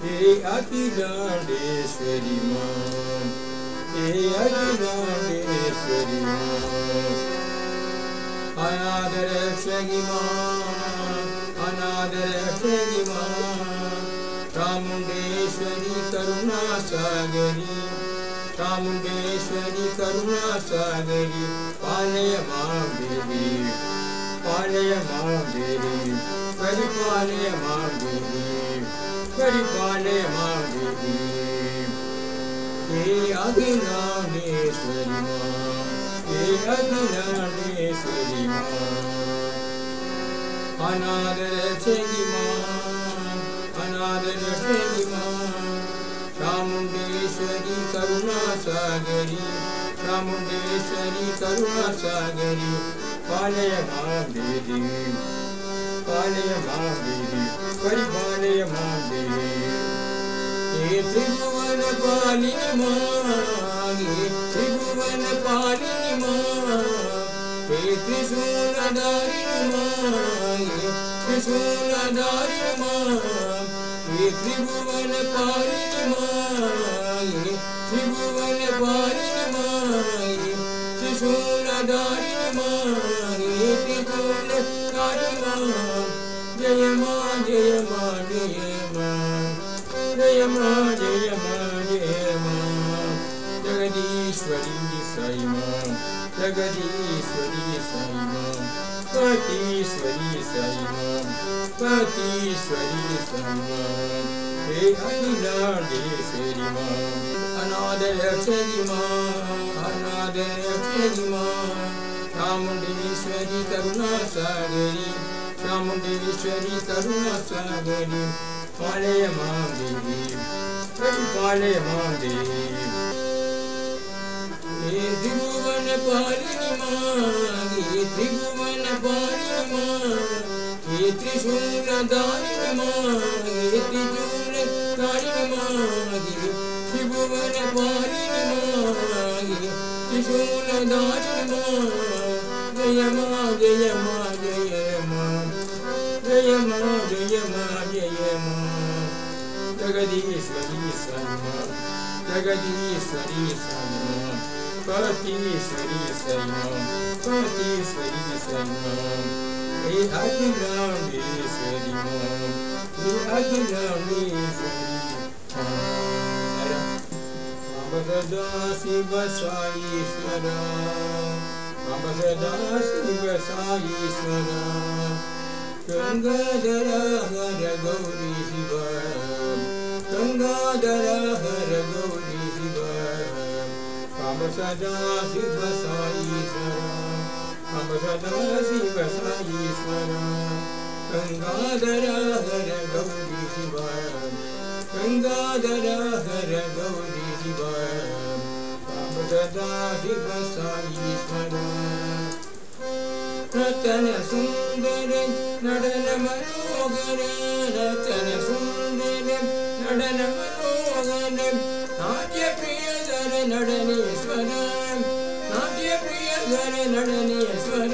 हे अखिलांडेश्वरी मां, हे अखिलांडेश्वरी मां, अनादरक्षगी मां, अनादरक्षगी मां, चामुंडेश्वरी करुणा सागरी, चामुंडेश्वरी करुणा सागरी, पालय मां देवी, पालय मां देवी, परिपालय मां देवी, परिपालय मां देवी। हे अखिलांडेश्वरी मां, हे अखिलांडेश्वरी मां, अनादरक्षगी मां, अनादरक्षगी मां, चामुंडेश्वरी करुणा सागरी, चामुंडेश्वरी करुणा सागरी, पालय मां देवी, पालय मां देवी, परिपालय मां देवी। हे त्रिभुवन पालिनी मां, हे त्रिभुवन पालिनी मां, हे त्रिशूलधारिणी मां, हे त्रिशूलधारिणी मां, हे त्रिभुवन पालिनी मां, हे त्रिभुवन पालिनी मां, हे त्रिशूलधारिणी मां, हे त्रिशूलधारिणी मां। जय मां जय मां जय मां, जय मां जय मां जय मां, जगदीश्वरी साई मां, जगदीश्वरी साई मां, पतीश्वरी साई मां, पतीश्वरी साई मां। हे अखिलांडेश्वरी मां, अनादरक्षगी मां, अनादरक्षगी मां, चामुंडेश्वरी करुणा सागरी, चामुंडेश्वरी करुणा सागरी, पालय मां देवी, परिपालय मां देवी। हे त्रिभुवन पालिनी मां, हे त्रिभुवन पालिनी मां, हे त्रिशूलधारिणी मां, हे त्रिशूलधारिणी मां, हे त्रिभुवन पालिनी मां, हे त्रिशूलधारिणी मां। जय मां जय मां जय मां, जय मां जय मां जय मां, जगदीश्वरी साई मां, जगदीश्वरी साई मां, पतीश्वरी साई मां, पतीश्वरी साई मां। हे अखिलांडेश्वरी मां, हे अखिलांडेश्वरी मां। मम सदा शिव साईश्वरा, मम सदा शिव साईश्वरा, गंगाधर हर गौरी शिव, गंगाधर हर गौरी शिव, मम सदा शिव साईश्वरा, मम सदा शिव साईश्वरा, गंगाधर हर गौरी शिव, गंगाधर हर गौरी शिव, मम सदा शिव साईश्वरा। रतन सुंदर नडन मनोहर, रतन सुंदर नडन मनोहर, नाट्य प्रियधर नडनेश्वर, नाट्य प्रियधर नडनेश्वर,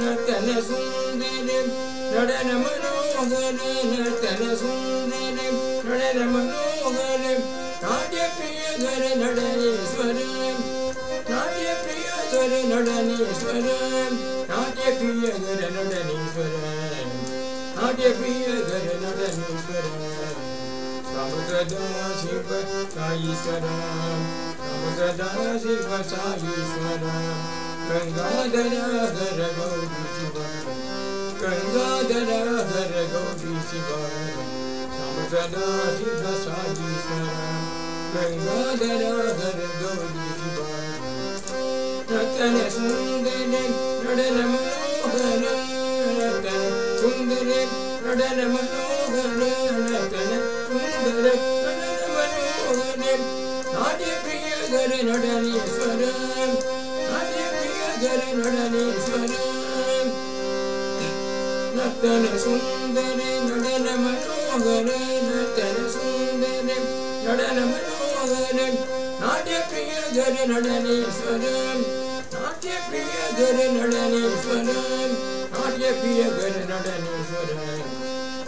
रतन सुंदर नडन मनोहर, रतन सुंदर नडन मनोहर, नाट्य प्रियधर नडनेश्वर, नाट्य प्रियधर नडनेश्वर, नाट्य प्रियधर नडनेश्वर, नाट्य प्रियधर नडनेश्वर। मम सदा शिव साईश्वरा, मम सदा शिव साईश्वरा, गंगाधर हर गौरी शिव, गंगाधर हर गौरी शिव, मम सदा शिव साईश्वरा, गंगाधर हर गौरी शिव। रतन सुंदर नडन मनोहर, रतन सुंदर नडन मनोहर, रतन सुंदर नडन मनोहर, नाट्य प्रियधर नडनेश्वर, नाट्य प्रियधर नडनेश्वर, रतन सुंदर नडन मनोहर, रतन सुंदर नडन मनोहर, नाट्य प्रियधर नडनेश्वर, नाट्य प्रियधर नडनेश्वर, नाट्य प्रियधर नडनेश्वर,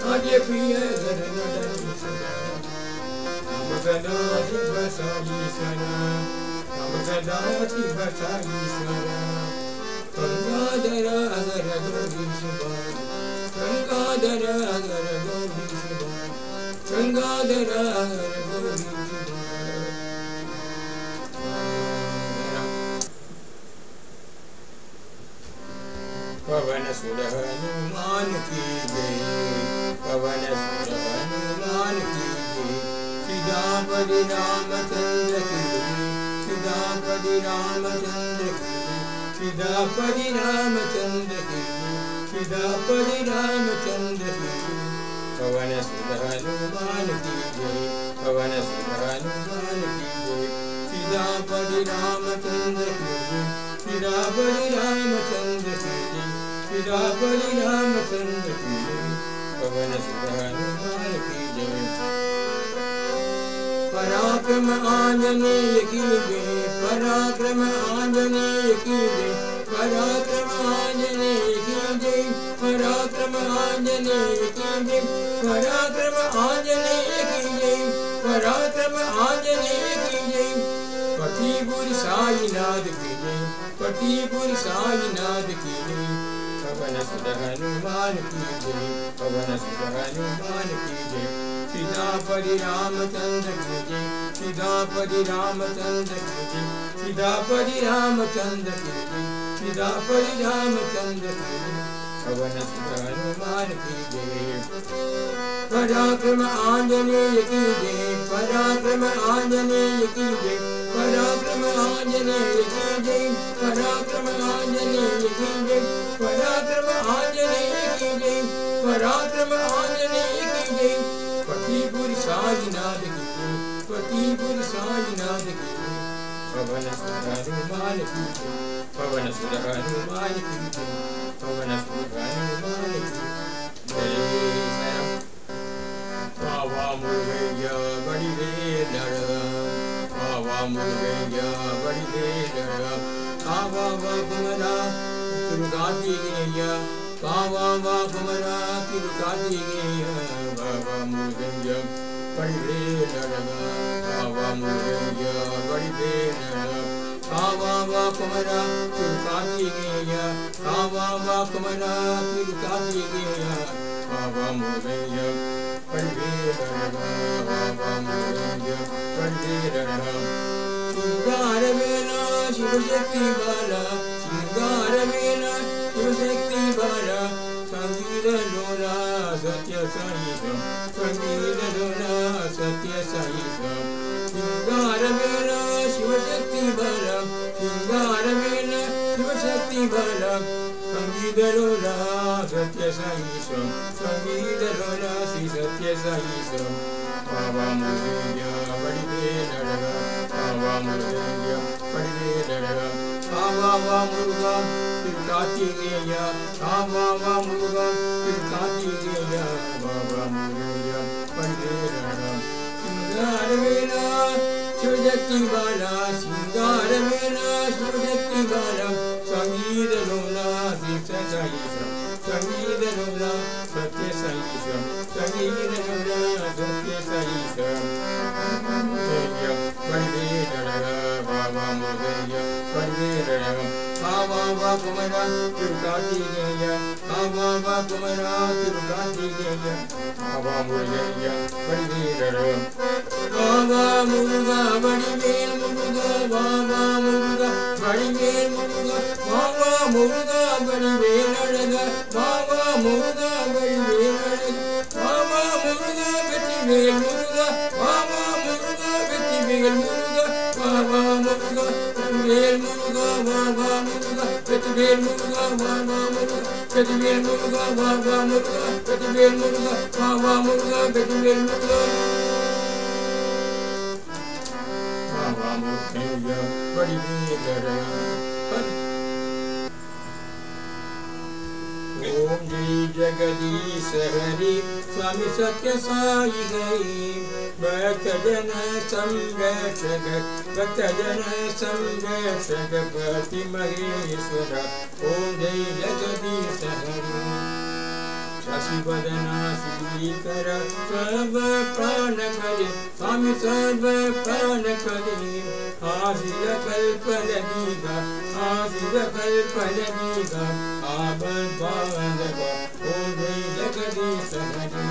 नाट्य प्रिय धर नटनेश्वर नम सदा शिव साईश्वर नम सदा शिव साईश्वर गंगाधर अगर गौरी शिव गंगाधर अगर गौरी शिव गंगाधर अगर गौरी शिव पवन सुर हनुमान की जय पवन सुर हनुमान की जय सीतापति रामचंद्र की जय सीतापति रामचंद्र की जय सीतापति रामचंद्र की जय सीतापति रामचंद्र की जय पवन सुर हनुमान की जय पवन सुर हनुमान की जय सीतापति रामचंद्र की जय सीतापति रामचंद्र की जय सीतापति रामचंद्र की जय पवन सुत हनुमान की जय पराक्रम आंजनेय की जय पराक्रम आंजनेय की जय पराक्रम आंजनेय की जय पराक्रम आंजनेय की जय पराक्रम आंजनेय की जय पराक्रम आंजनेय की जय पतिपुर साईनाथ की जय पतिपुर साईनाथ की जय पवन सुत हनुमान की जय पवन सुत हनुमान की जय सीतापति रामचंद्र की जय सीतापति रामचंद्र की जय सीतापति रामचंद्र की जय सीतापति रामचंद्र की जय पवन सुत हनुमान की जय पराक्रम आंजनेय की जय पराक्रम आंजनेय की जय पराक्रम आंजनेय की जय पराक्रम आंजनेय की जय पराक्रम आंजनेय की जय पराक्रम आंजनेय की जय पतिपुर साईनाथ की जय पतिपुर साईनाथ की जय पवन सुत हनुमान की जय पवन सुत हनुमान की जय पवन सुत हनुमान की जय बाबा मुर्गैया बड़ी रे बाबा मुर्गैया बड़ी रे बाबा कुमरा तिरुकाती गैया बाबा कुमरा तिरुकाती गैया बाबा मुर्गैया बड़ी रे बाबा मुर्गैया बड़ी रे बाबा कुमरा तिरुकाती गैया बाबा कुमरा तिरुकाती गैया बाबा मुर्गैया बाबा मुर्गैया बड़ी रे श्रृंगार वेला शिव शक्ति बाला श्रृंगार वेला शिव शक्ति बाला संगीत लोला सत्य साई संगीत लोला सत्य साई श्रृंगार वेला शिव शक्ति बाला श्रृंगार वेला शिव शक्ति बाला संगीत लोला सत्य साई संगीत लोला श्री सत्य साई बाबा मुर्गैया बड़ी बेलड़ा बाबा मुर्गैया बड़ी बेलड़ा बाबा मुर्गा तिरुकाती गैया बाबा मुर्गा तिरुकाती गैया बाबा मुर्गैया बड़ी बेलड़ा श्रृंगार वेला शिव शक्ति बाला श्रृंगार वेला शिव शक्ति बाला संगीत लोला सत्य साई संगीत लोला सत्य साई संगीत लोला सत्य साई बड़ी बेलड़ा बाबा मुर्गैया बड़ी बेलड़ा बाबा कुमरा तिरुकाती गैया बाबा कुमरा तिरुकाती गैया बाबा मुर्गैया बड़ी बेलड़ा बाबा मुर्गा बड़ी बेल मुर्गा बाबा मुर्गा बड़ी बेल मुर्गा बाबा मुर्गा बड़ी बेलड़ा बाबा मुर्गा बड़ी बेलड़ा बाबा मुर्गा बेटी बेल मुर्गा बाबा मुर्गा बेटी बेल मुर्गा बाबा मुर्गा बेल मुर्गा बाबा मुर्गा बेटी बेल मुर्गा बाबा मुर्गा बेटी बेल मुर्गा बाबा मुर्गा बेटी बेल मुर्गा बाबा मुर्गा बेटी बेल मुर्गा बाबा मुर्गैया बड़ी बेलड़ा ओम जय जगदीश हरि स्वामी सत्य साई हरि भक्तजन संरक्षक भक्तजन संरक्षक पति महेश्वर ओम जय जगदीश हरि शिवदना श्रीकर सर्व प्राण करे स्वामी सर्व प्राण करे आशिर कल्पन दीगा आशिर कल्पन दीगा आबन बांधव ओम जय जगदीश हरे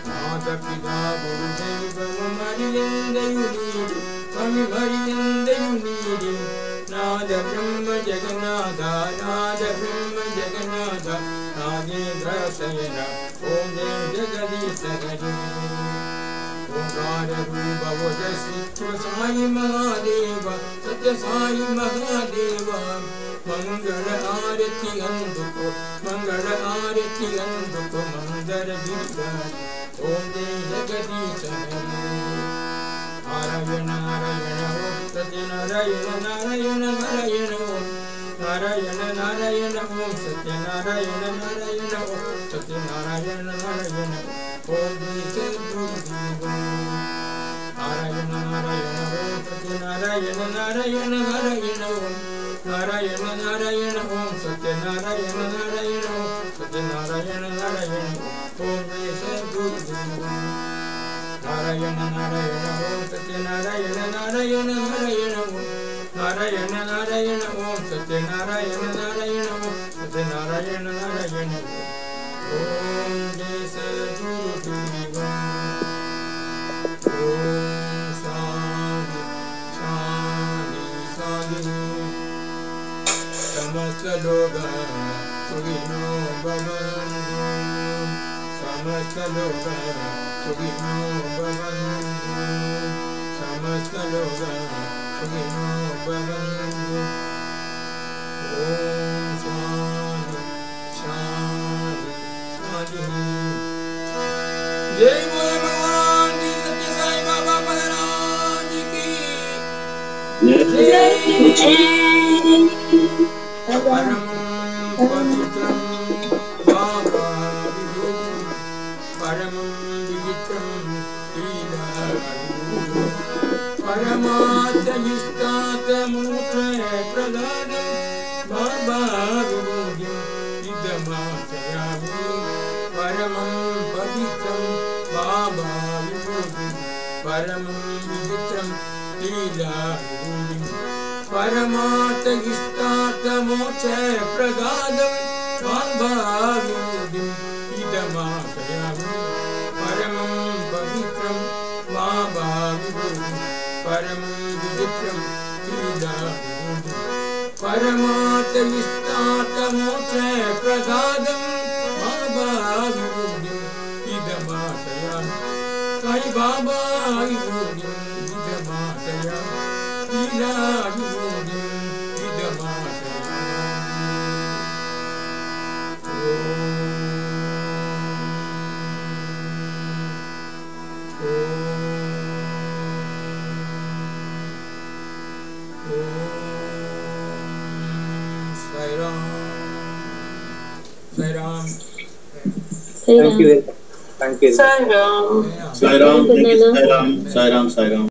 नाथ पिता गुरुदेव मरियंदयुनीडि स्वामी मरियंदयुनीडि नाद ब्रह्म जगन्नाथ नाद ब्रह्म जगन्नाथ नागेन्द्र शयन ओम जय जगदीश हरे ओंकार रूप ओजस्वी शिव साई महादेव सत्य साई महादेव मंगल आरती अंधको मंगल आरती अंधको मंदर गिरिराज ओम जय जगदीश हरे नारायण नारायण ओम सत्य नारायण नारायण नारायण ओम नारायण नारायण ओम सत्य नारायण नारायण ओम सत्य नारायण नारायण ओम जय सद्गुरुदेव नारायण नारायण ओम सत्य नारायण नारायण नारायण ओम नारायण नारायण ओम सत्य नारायण नारायण ओम सत्य नारायण नारायण ओम जय सद्गुरुदेव नारायण नारायण ओम सत्य नारायण नारायण नारायण ओम नारायण नारायण ओम सत्य नारायण नारायण ओम सत्य नारायण नारायण ओम जय सद्गुरुदेव ओम शांति शांति शांति समस्त लोग सुखिनो भवन्तु समस्त लोग सुखिनो भवन्तु समस्त लोग सुखिनो भवन्तु ओम शांति शांति शांति जय बोले भगवान की सत्य साई बाबा महाराज की परम पवित्रम बाबा विभूति परम विचित्रम लीला परमात्मनिष्ठात मूत्र प्रदानं बाबा विभूति इदमाश्रयामि परमं पवित्रं बाबा विभूति परमं विचित्रं लीला विभूति परमार्थ इष्टार्थ मोक्ष प्रदानं बाबा विभूति इदमाश्रयामि परमं पवित्रं बाबा विभूति परमं विचित्रं लीला विभूति परमार्थ इष्टार्थ मोक्ष प्रदानं बाबा विभूति इदमाश्रयामि साई बाबा विभूति इदमाश्रयामि लीला विभूति इदमाश्रयामि Thank you. Thank you. Sai Ram. Sai Ram. Thank you. Sai Ram. Sai Ram. Sai Ram.